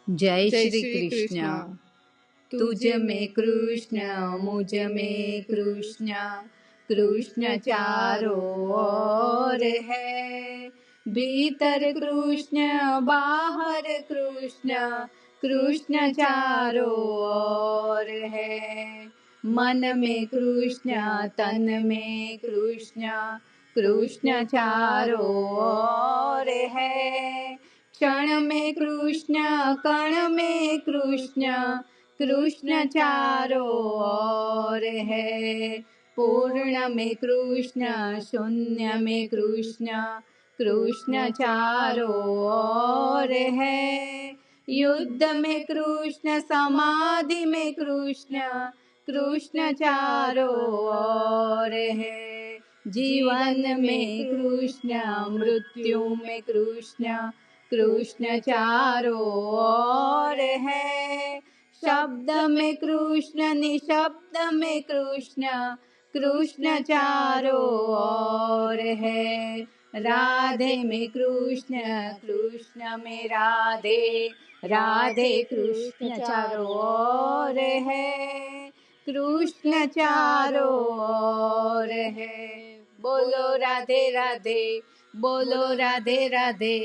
जय जय श्री श्री कृष्ण। कृष्ण। तुझ में कृष्ण मुझ में कृष्ण, कृष्ण चारों ओर है। भीतर कृष्ण बाहर कृष्ण, कृष्ण चारों ओर है। मन में कृष्ण तन में कृष्ण, कृष्ण चारों ओर है। क्षण में कृष्ण कण में कृष्ण, कृष्ण चारों ओर है। पूर्ण में कृष्ण शून्य में कृष्ण, कृष्ण चारों ओर है। युद्ध में कृष्ण समाधि में कृष्ण, कृष्ण चारों ओर है। जीवन में कृष्ण मृत्यु में कृष्ण, कृष्ण चारों ओर है। शब्द में कृष्ण निशब्द में कृष्ण, कृष्ण चारों ओर है। राधे में कृष्ण कृष्ण में राधे, राधे कृष्ण चारों ओर है। कृष्ण चारों ओर है। बोलो राधे राधे, बोलो राधे राधे।